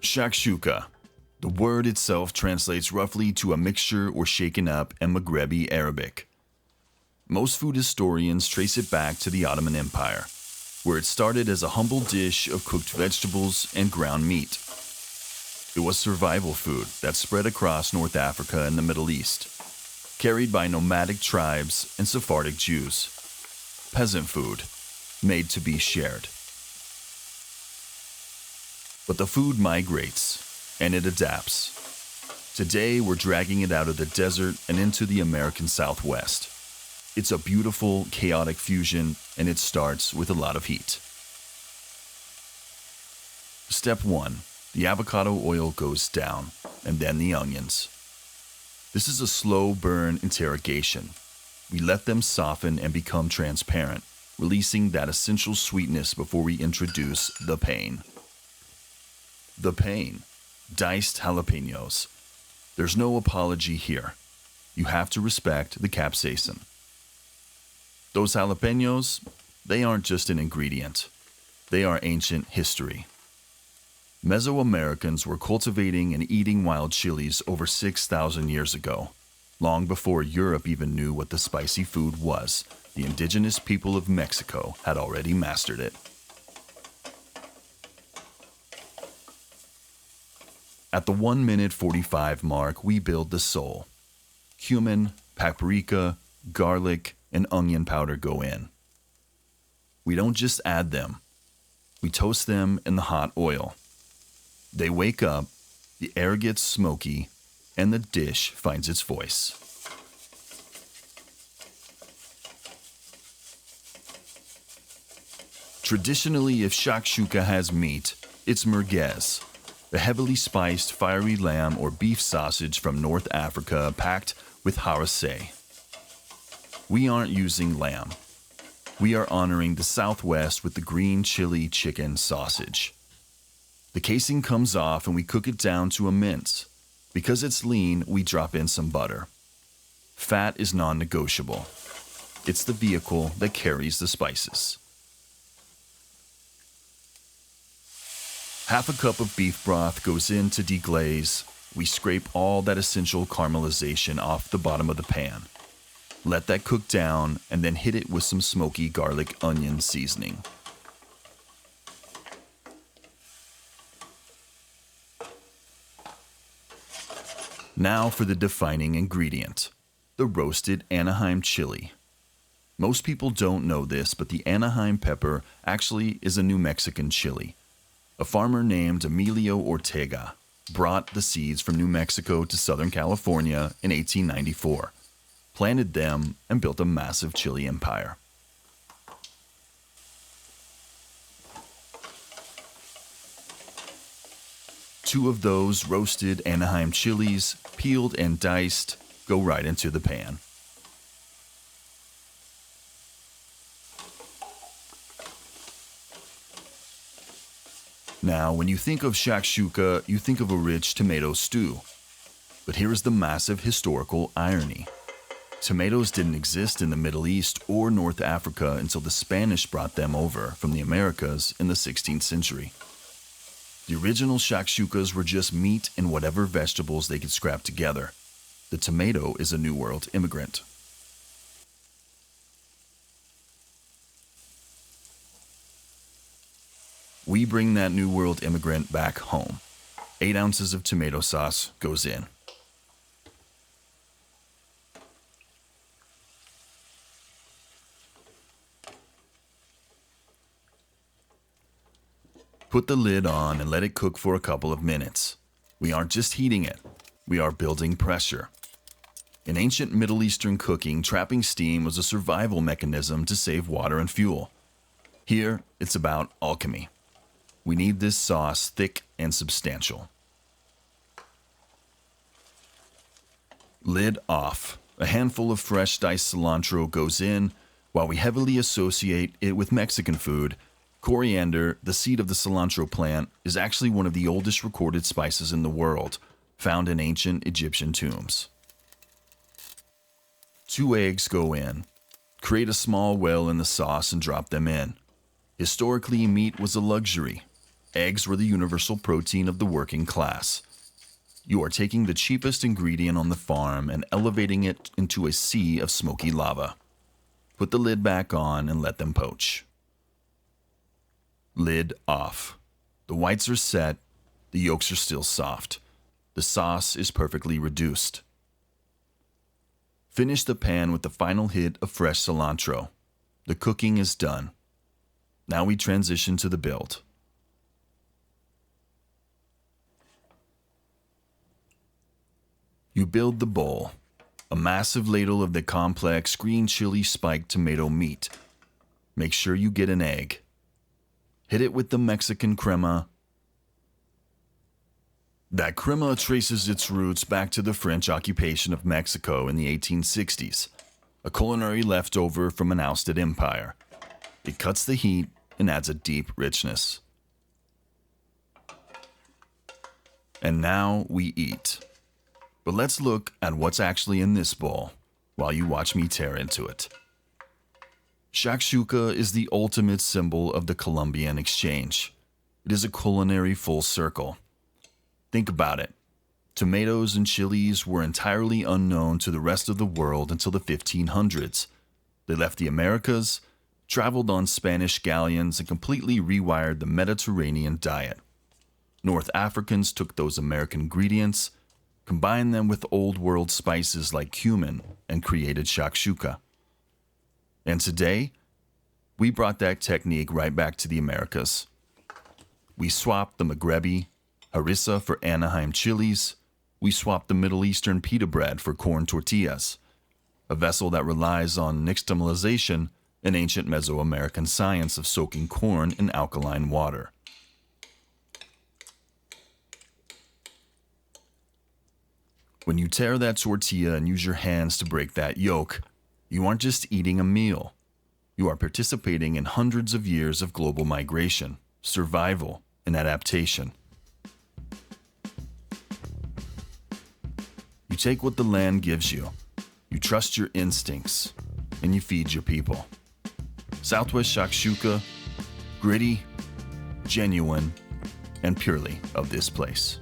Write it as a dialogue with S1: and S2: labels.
S1: Shakshuka. The word itself translates roughly to a mixture or shaken up in Maghrebi Arabic. Most food historians trace it back to the Ottoman Empire, where it started as a humble dish of cooked vegetables and ground meat. It was survival food that spread across North Africa and the Middle East, carried by nomadic tribes and Sephardic Jews. Peasant food, made to be shared. But the food migrates, and it adapts. Today, we're dragging it out of the desert and into the American Southwest. It's a beautiful, chaotic fusion, and it starts with a lot of heat. Step 1. The avocado oil goes down, and then the onions. This is a slow burn interrogation. We let them soften and become transparent, releasing that essential sweetness before we introduce the pain. The pain. Diced jalapeños. There's no apology here. You have to respect the capsaicin. Those jalapeños, they aren't just an ingredient. They are ancient history. Mesoamericans were cultivating and eating wild chilies over 6,000 years ago. Long before Europe even knew what the spicy food was, the indigenous people of Mexico had already mastered it. At the 1 minute 45 mark, we build the soul. Cumin, paprika, garlic, and onion powder go in. We don't just add them. We toast them in the hot oil. They wake up, the air gets smoky, and the dish finds its voice. Traditionally, if shakshuka has meat, it's merguez, a heavily spiced fiery lamb or beef sausage from North Africa packed with harissa. We aren't using lamb. We are honoring the Southwest with the green chili chicken sausage. The casing comes off and we cook it down to a mince. Because it's lean, we drop in some butter. Fat is non-negotiable. It's the vehicle that carries the spices. Half a cup of beef broth goes in to deglaze. We scrape all that essential caramelization off the bottom of the pan. Let that cook down and then hit it with some smoky garlic onion seasoning. Now for the defining ingredient, the roasted Anaheim chili. Most people don't know this, but the Anaheim pepper actually is a New Mexican chili. A farmer named Emilio Ortega brought the seeds from New Mexico to Southern California in 1894, planted them, and built a massive chili empire. Two of those roasted Anaheim chilies, peeled and diced, go right into the pan. Now, when you think of shakshuka, you think of a rich tomato stew. But here is the massive historical irony. Tomatoes didn't exist in the Middle East or North Africa until the Spanish brought them over from the Americas in the 16th century. The original shakshukas were just meat and whatever vegetables they could scrap together. The tomato is a New World immigrant. We bring that New World immigrant back home. 8 ounces of tomato sauce goes in. Put the lid on and let it cook for a couple of minutes. We aren't just heating it, we are building pressure. In ancient Middle Eastern cooking, trapping steam was a survival mechanism to save water and fuel. Here, it's about alchemy. We need this sauce thick and substantial. Lid off. A handful of fresh diced cilantro goes in, while we heavily associate it with Mexican food. Coriander, the seed of the cilantro plant, is actually one of the oldest recorded spices in the world, found in ancient Egyptian tombs. 2 eggs go in. Create a small well in the sauce and drop them in. Historically, meat was a luxury. Eggs were the universal protein of the working class. You are taking the cheapest ingredient on the farm and elevating it into a sea of smoky lava. Put the lid back on and let them poach. Lid off. The whites are set, the yolks are still soft. The sauce is perfectly reduced. Finish the pan with the final hit of fresh cilantro. The cooking is done. Now we transition to the build. You build the bowl, a massive ladle of the complex green chili spiked tomato meat. Make sure you get an egg. Hit it with the Mexican crema. That crema traces its roots back to the French occupation of Mexico in the 1860s, a culinary leftover from an ousted empire. It cuts the heat and adds a deep richness. And now we eat. But let's look at what's actually in this bowl while you watch me tear into it. Shakshuka is the ultimate symbol of the Columbian exchange. It is a culinary full circle. Think about it. Tomatoes and chilies were entirely unknown to the rest of the world until the 1500s. They left the Americas, traveled on Spanish galleons, and completely rewired the Mediterranean diet. North Africans took those American ingredients, combined them with old world spices like cumin, and created shakshuka. And today, we brought that technique right back to the Americas. We swapped the Maghrebi harissa for Anaheim chilies. We swapped the Middle Eastern pita bread for corn tortillas, a vessel that relies on nixtamalization, an ancient Mesoamerican science of soaking corn in alkaline water. When you tear that tortilla and use your hands to break that yolk, you aren't just eating a meal. You are participating in hundreds of years of global migration, survival, and adaptation. You take what the land gives you, you trust your instincts, and you feed your people. Southwest Shakshuka, gritty, genuine, and purely of this place.